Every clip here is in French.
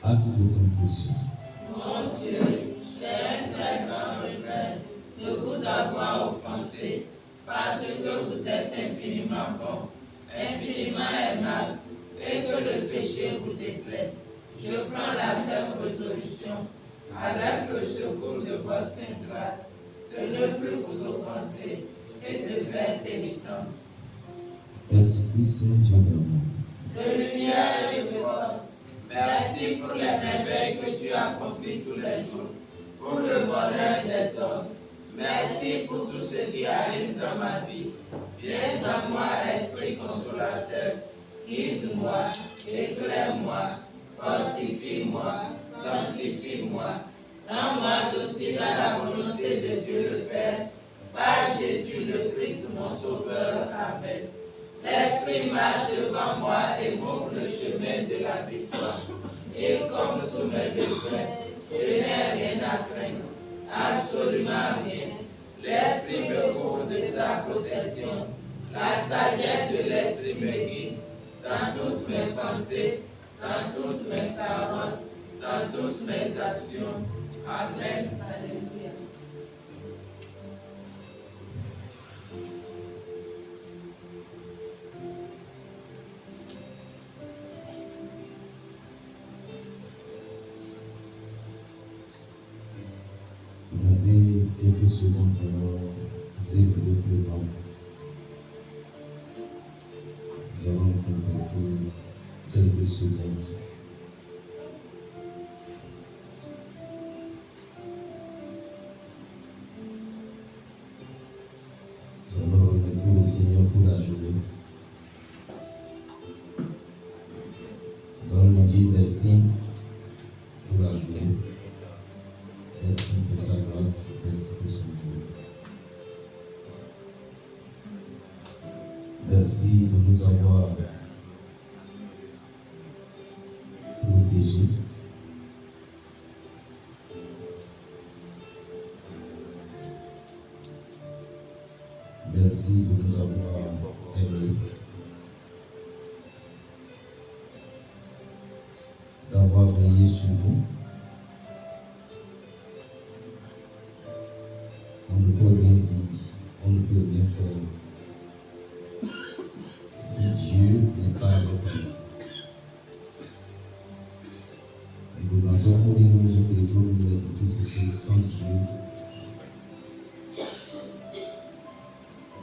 Acte de contrition. Mon Dieu, j'ai un très grand regret de vous avoir offensé, parce que vous êtes infiniment bon, infiniment aimable, et que le péché vous déplaît. Je prends la ferme résolution, avec le secours de votre sainte grâce, de ne plus vous offenser et de faire pénitence. Esprit Saint, Dieu d'amour, De lumière et de force, merci pour les merveilles que tu accomplis tous les jours, pour le bonheur des hommes. Merci pour tout ce qui arrive dans ma vie. Viens à moi, Esprit consolateur, guide-moi, éclaire-moi, fortifie-moi, sanctifie-moi. Rends-moi docile à la volonté de Dieu le Père, par Jésus le Christ, mon Sauveur. Amen. L'Esprit marche devant moi et m'ouvre le chemin de la victoire. Il comble tous mes besoins. Je n'ai rien à craindre, absolument rien. L'Esprit me couvre de sa protection. La sagesse de l'Esprit me guide dans toutes mes pensées, dans toutes mes paroles, dans toutes mes actions. Amen. Alléluia. Vas-y, quelques secondes alors, c'est le vent. Nous allons confesser quelques secondes. Nous allons remercier le Seigneur pour la journée. Nous allons lui dire merci pour la journée. Merci pour sa grâce, merci pour son Dieu. Merci de nous avoir protégés. Merci de nous avoir aimés, d'avoir veillé sur nous. On ne peut rien dire, on ne peut rien faire si Dieu n'est pas avec nous. Nous demandons pour nous et pour nous écouter ceci sans Dieu.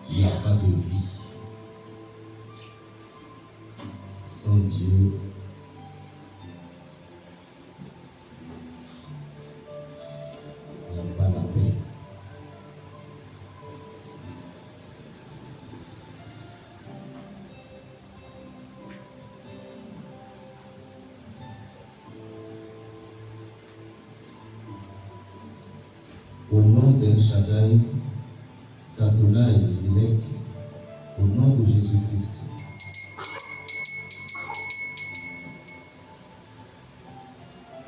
Il n'y a pas de vie. Sans Dieu, il n'y a pas la paix. Au nom d'El Shaddai, d'Adonai, Melech, au nom de Jésus-Christ,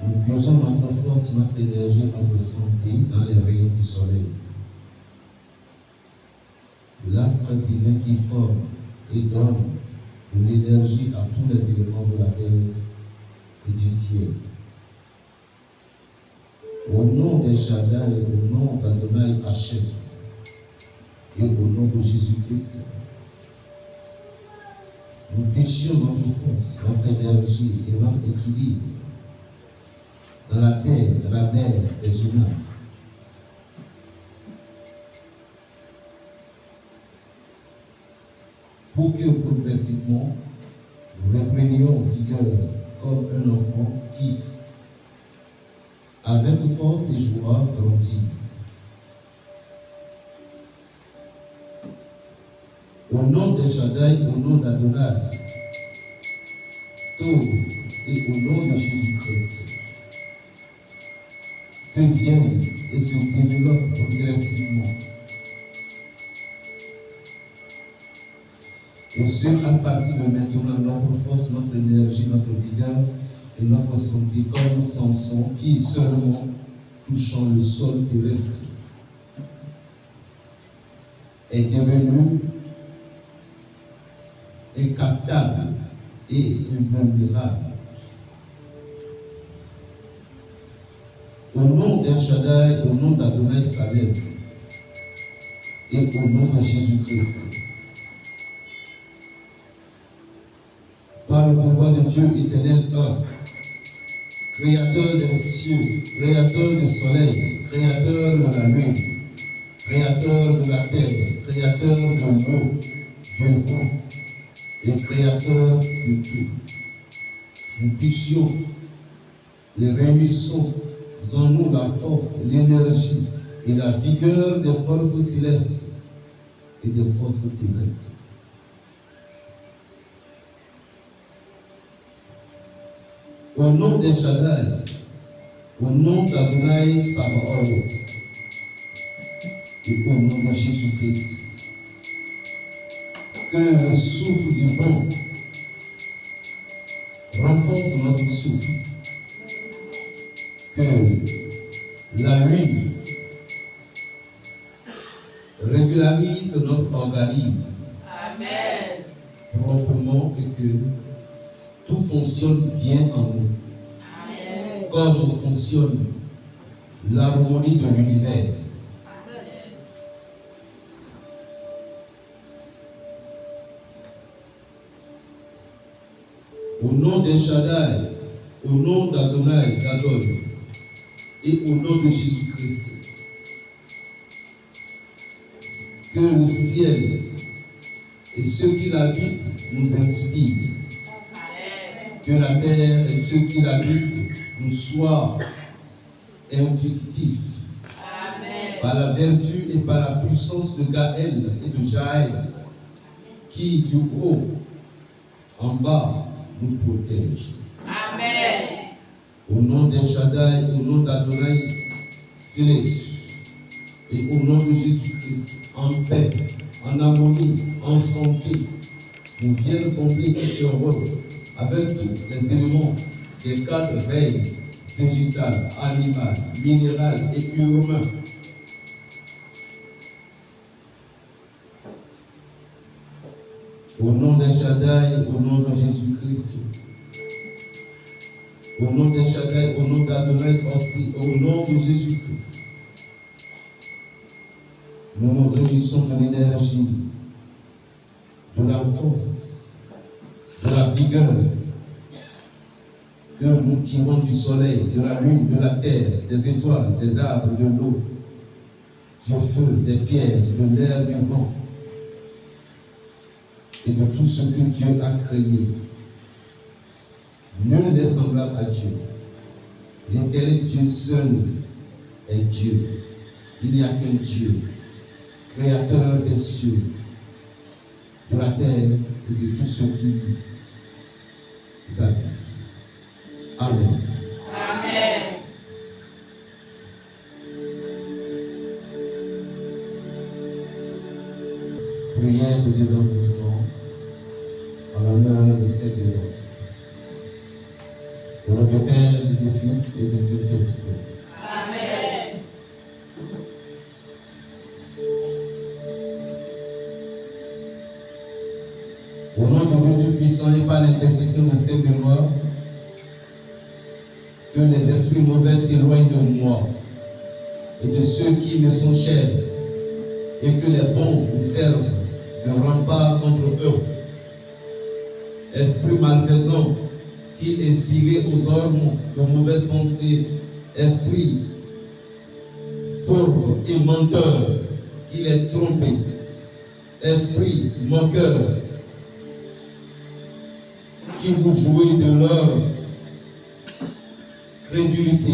nous puisons notre force, notre énergie, notre santé dans les rayons du soleil. L'astre divin qui forme et donne de l'énergie à tous les éléments de la terre et du ciel. Au nom des Shaddai, au nom d'Adonai Hachem, et au nom de Jésus-Christ, nous puissions notre force, notre énergie et notre équilibre dans la terre, dans la mer des humains. Pour que progressivement, nous reprenions vigueur comme un enfant qui, avec force et joie, grandit. Au nom de Shaddai, au nom d'Adonai, et au nom de Jésus-Christ, que vienne et se développe progressivement. Et ce, à partir de maintenant, notre force, notre énergie, notre vigueur et notre santé, comme Samson, qui seulement touchant le sol terrestre, est devenu incaptable et invulnérable. d'El Shaddai, au nom d'Adonai Salem et au nom de Jésus-Christ. Par le pouvoir de Dieu éternel un, créateur des cieux, créateur du soleil, créateur de la lune, créateur de la terre, créateur de l'eau, du vent et créateur de tout. Nous puissions, les réunissons en nous la force, l'énergie et la vigueur des forces célestes et des forces terrestres. Au nom d'El Shaddai, au nom d'Adonai Sabaoth et au nom de Jésus-Christ, que le souffle du vent renforce notre souffle, que la lune régularise notre organisme. Amen. Proprement et que tout fonctionne bien en nous. Amen. Comme fonctionne l'harmonie de l'univers. Au nom d'El Shaddai, au nom d'Adonai, d'Adon, et au nom de Jésus-Christ, que le ciel et ceux qui l'habitent nous inspirent. Que la terre et ceux qui l'habitent nous soient intuitifs. Amen. Par la vertu et par la puissance de Gaël et de Jaël, qui du haut en bas nous protège. Amen. Au nom d'El Shaddai, au nom d'Adonai Téléch, et au nom de Jésus-Christ, en paix, en harmonie, en santé, nous viennent compléter et heureux avec tous les éléments des quatre règnes végétal, animal, minéral et humain. Au nom d'El Shaddai, au nom de Jésus-Christ, au nom d'El Shaddai, au nom d'Adonai aussi, au nom de Jésus-Christ, nous nous réjouissons de l'énergie, de la force, de la vigueur que nous tirons du soleil, de la lune, de la terre, des étoiles, des arbres, de l'eau, du feu, des pierres, de l'air, du vent et de tout ce que Dieu a créé. Nul n'est semblable à Dieu. L'éternel Dieu seul est Dieu. Il n'y a qu'un Dieu, créateur des cieux, de la terre et de tout ce qui habite. Amen. Amen. Prière de désenvoûtement en l'honneur de cette Dieu. Au nom du Père, du Fils et du Saint-Esprit. Amen. Au nom de Dieu Tout-Puissant et par l'intercession de cette loi, que les esprits mauvais s'éloignent de moi et de ceux qui me sont chers, et que les bons nous servent de rempart contre eux. Esprit malfaisant qui inspirait aux hommes de mauvaises pensées, esprit fourbe et menteur qui les trompait, esprit moqueur qui vous jouez de leur crédulité.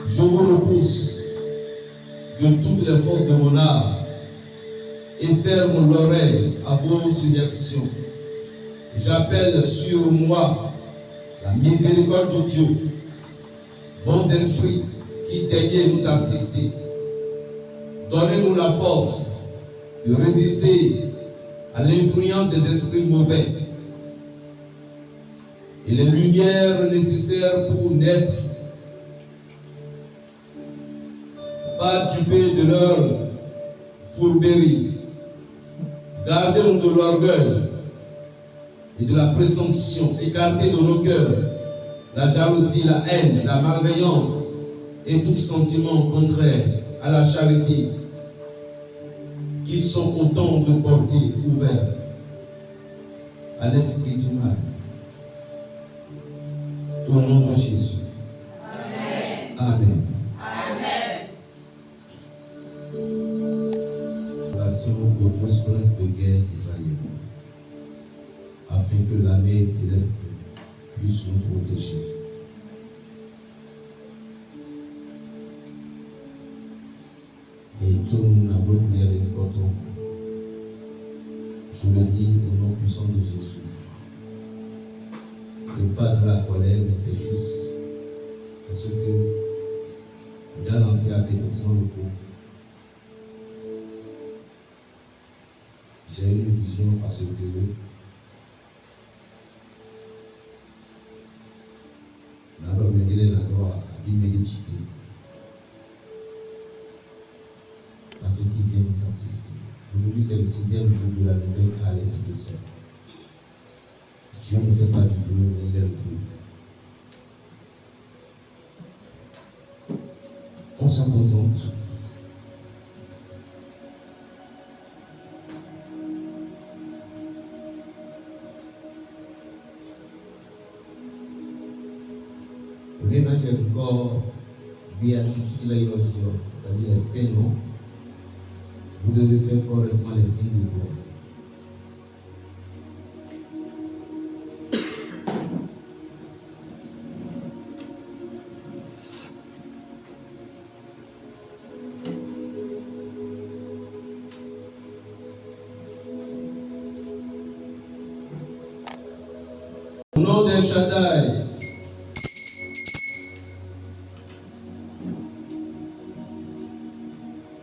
Je vous repousse de toutes les forces de mon âme et ferme l'oreille à vos suggestions. J'appelle sur moi la miséricorde de Dieu. Bons esprits qui daignez nous assister, donnez-nous la force de résister à l'influence des esprits mauvais et les lumières nécessaires pour naître, pas dupés de leur fourberie. Gardez-nous de l'orgueil et de la présomption, écartez de nos cœurs la jalousie, la haine, la malveillance et tout sentiment contraire à la charité, qui sont autant de portées ouvertes à l'esprit du mal. Au nom de Jésus. Amen. Amen. Amen. Passons aux 12 princes de guerre d'Israël, afin que l'armée céleste puisse nous protéger. Et tout le monde a beau prier avec coton. Je le dis au nom puissant de Jésus. Ce n'est pas de la colère, mais c'est juste parce que dans l'ancien avertissement de cours, j'ai eu une vision parce que nalo mengine nalo abimelechiti afin qu'il vienne nous assister. Aujourd'hui c'est le 6e jour de la nouvelle à l'Esprit Saint. Dieu ne fait pas du boulot, mais il est le boulot. On se concentre. Les matchs encore béatitude c'est-à-dire les saints noms, vous devez faire correctement les signes de gloire. Au nom des Shaddai,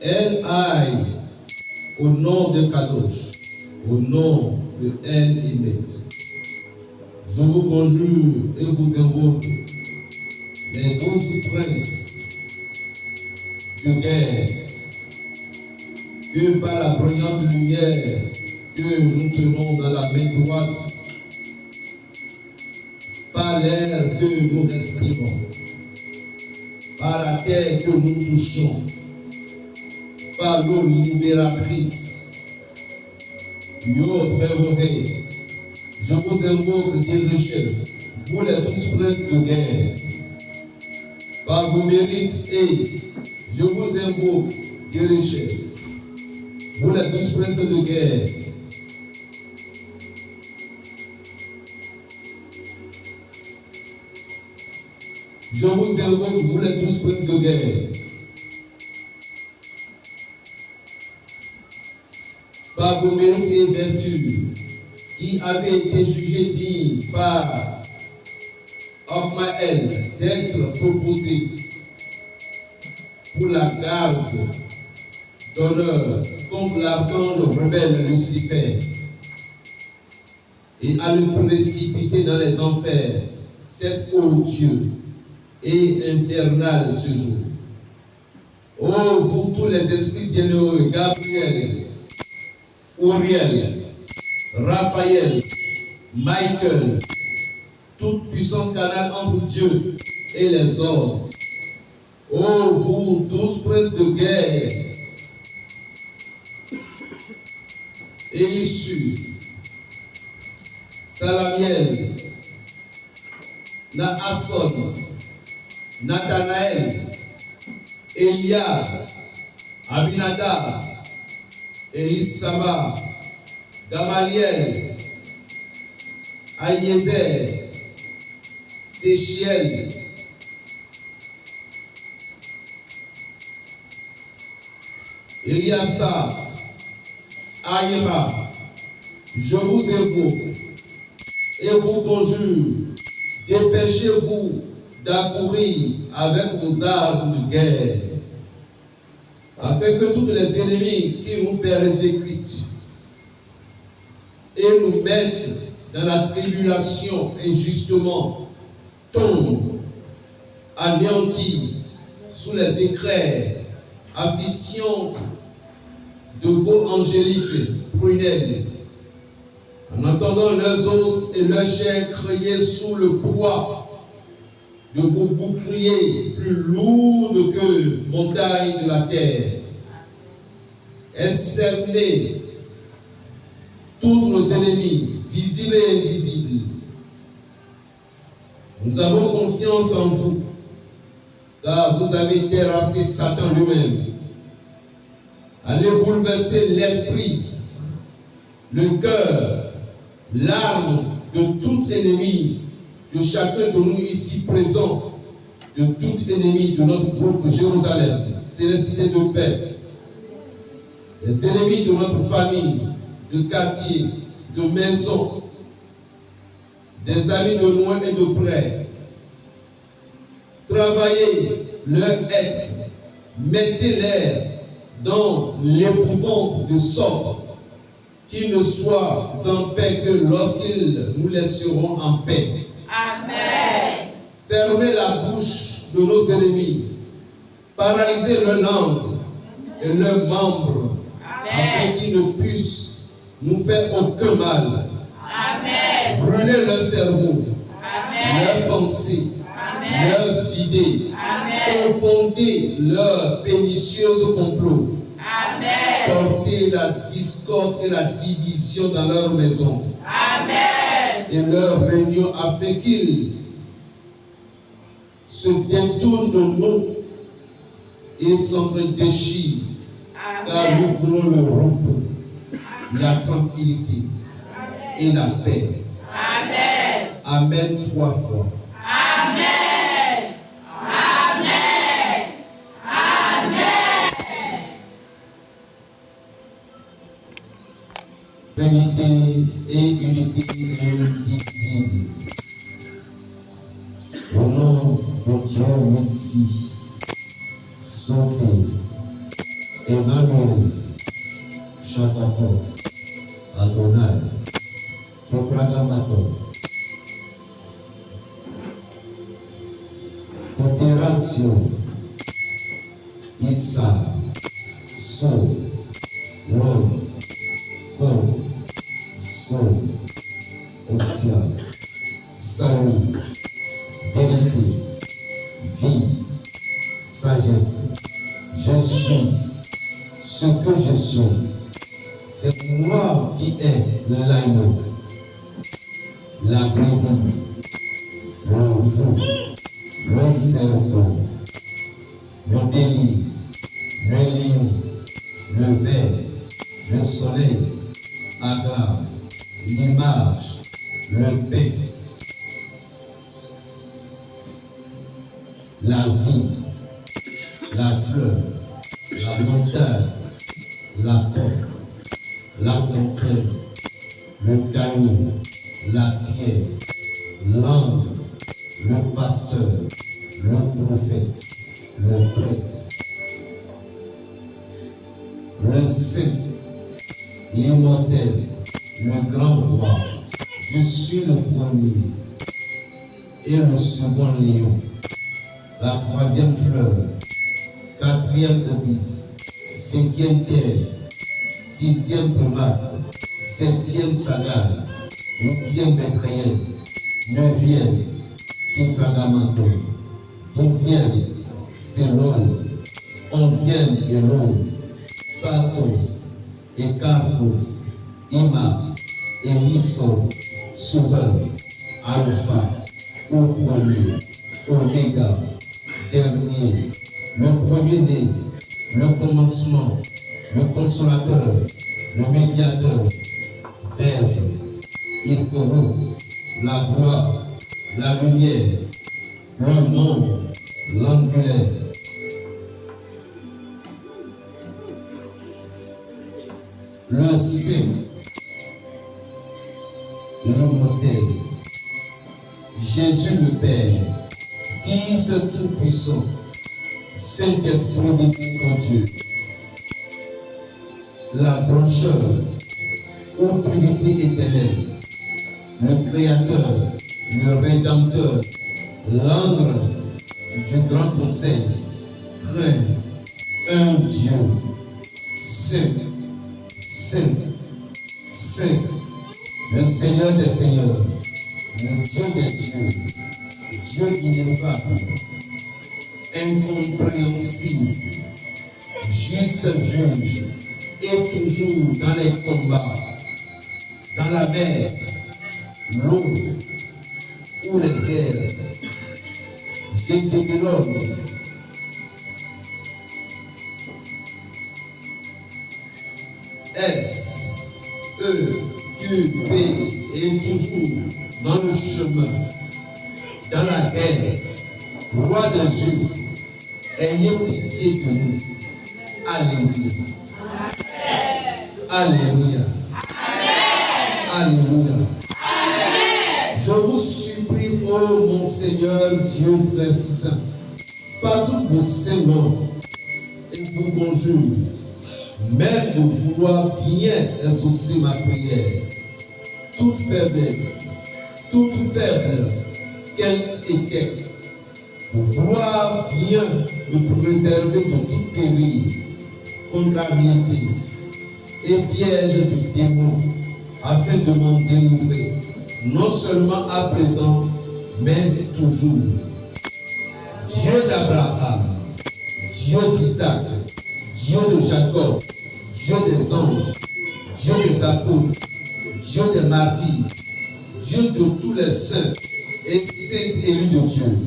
El-Aï, au nom de Kadosh, au nom de El-Imet, je vous conjure et vous invoque les 12 princes de guerre, que par la brillante lumière que nous tenons dans la main droite, par l'air que nous respirons, par la terre que nous touchons, par l'eau libératrice, Yo Prévoré, je vous invoque, dirigez, vous les 12 princes de guerre, par vos mérites, et je vous invoque, dirigez, vous les 12 princes de guerre, je vous invoque, vous les 12 princes de guerre, par vos mérites et vertus, qui avaient été jugés dignes par Okmaël d'être proposés pour la garde d'honneur contre l'archange rebelle Lucifer et à le précipiter dans les enfers, cet odieux et infernal ce jour. Oh, vous tous les esprits bienheureux, Gabriel, Uriel, Raphaël, Michael, toute puissance canale entre Dieu et les hommes. Oh, vous, 12 princes de guerre, Élissus, Salamiel, Naasson, Nathanaël, Eliab, Abinadab, Elisama, Gamaliel, Aïezer, Téchiel, Eliasa, Aïra, je vous évoque et vous conjure, dépêchez-vous d'accourir avec vos armes de guerre, afin que tous les ennemis qui nous persécutent et nous mettent dans la tribulation injustement tombent anéantis sous les éclairs afficiantes de vos angéliques prunelles, en entendant leurs os et leurs chairs crier sous le poids de vos boucliers plus lourds que montagnes de la terre. Exterminez tous nos ennemis, visibles et invisibles. Nous avons confiance en vous, car vous avez terrassé Satan lui-même. Allez bouleverser l'esprit, le cœur, l'âme de tout ennemi, de chacun de nous ici présents, de tout ennemi de notre groupe Jérusalem, Célestité de paix, les ennemis de notre famille, de quartier, de maison, des amis de loin et de près. Travaillez leur être, mettez-les dans l'épouvante de sorte qu'ils ne soient en paix que lorsqu'ils nous laisseront en paix. Amen. Fermez la bouche de nos ennemis, paralysez leur langue et leurs membres, afin qu'ils ne puissent nous faire aucun mal. Amen. Brûlez leur cerveau, Amen. leurs pensées, Amen. leurs idées, Amen. confondez leurs pernicieux complots, Amen. portez la discorde et la division dans leur maison Amen. et leur réunion, afin qu'ils se détournent de nous et s'entre-déchirent, car Amen. nous voulons le repos, la tranquillité et la paix. Amen. Amen 3 fois. Amen. Amen. Amen. Trinité et unité indivisible. Au nom de Dieu Messie, santé, Emmanuel, Chantapot, Adonai, Tetragrammaton, Contération, Issa, So, L'homme, Con, So, Océan, Salut, vérité, vie, sagesse. Je suis ce que je suis. C'est moi qui est l'agneau, la brebis, le veau, le serpent, le délit, le lion, le ver, le soleil, Agar, l'image, le bec, la vie, la fleur, la montagne, la porte, la fontaine, le caillou, la pierre, l'angle, le pasteur, le prophète, le prêtre, le saint, l'immortel, le grand roi. Je suis le premier et le second lion, la troisième fleur, quatrième obis, cinquième terre, sixième promesse, septième sagal, huitième Bethléem, neuvième Tetragrammaton, dixième Selon, onzième Elon, Satos, Ekartos, Imas, Elisson, Souverain, Alpha, au premier, Oméga, dernier, le premier-né, le commencement, le consolateur, le médiateur, Verbe, Istoros, la gloire, la lumière, le nom, l'angulaire. Le Saint, l'immortel, Jésus le Père, Fils tout-puissant, Saint-Esprit miséricordieux, la blancheur, ô purité éternelle, le Créateur, le Rédempteur, l'âme du grand conseil, craint un Dieu, Saint, Saint, Saint, le Seigneur des Seigneurs, le Dieu des dieux, Dieu ineffable, incompréhensible, juste juge, et toujours dans les combats, dans la mer, l'eau ou les airs. Je te demande S, E, Q, P, et toujours dans le chemin, dans la guerre, roi de Juifs, ayez pitié de nous. Alléluia. Alléluia. Alléluia. Je vous supplie, ô mon Seigneur Dieu très saint, par tous vos saints et vous conjure, même de vouloir bien exaucer ma prière, toute faiblesse, toute faible, qu'elle était, pour vouloir bien me préserver de toute péril, contrariété et piège du démon, afin de m'en délivrer, non seulement à présent, mais toujours. Dieu d'Abraham, Dieu d'Isaac, Dieu de Jacob, Dieu des anges, Dieu des apôtres, Dieu des martyrs, Dieu de tous les saints et saints élus de Dieu,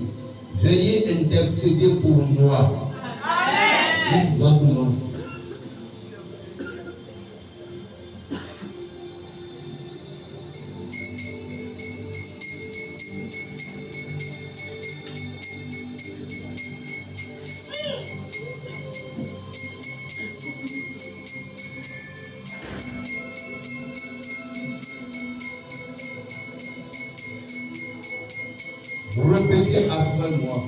veuillez intercéder pour moi. Dites votre nom. Vous répétez après moi.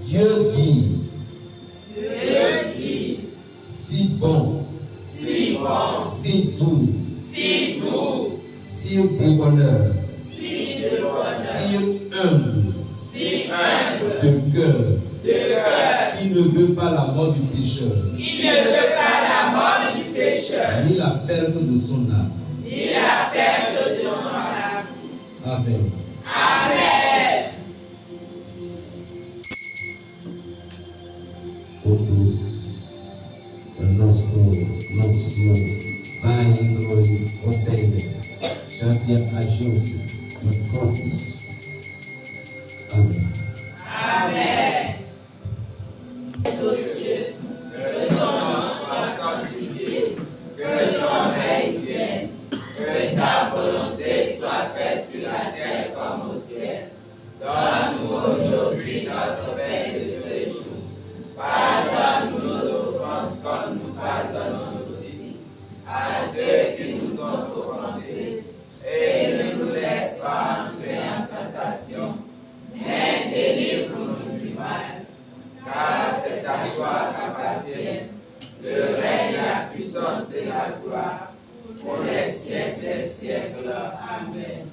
Dieu dit, si bon, si doux, si débonneur, si humble, de cœur, qui ne veut pas la mort du pécheur, ni la perte de son âme. Amen. Todos nostro Pai e glória, ordene, chave a Jesus nos corpos. Amém. Amen. Aux cieux, que ton nom soit sanctifié, que ton règne vienne, que ta volonté soit faite sur la terre comme au ciel. Donne-nous aujourd'hui notre pain de ce jour. Pardonne-nous nos offenses comme nous pardonnons aussi à ceux qui nous ont offensés. Et ne nous laisse pas entrer en tentation, mais délivre-nous du mal. Car c'est à toi qu'appartiennent le règne, la puissance et la gloire pour les siècles des siècles. Amen.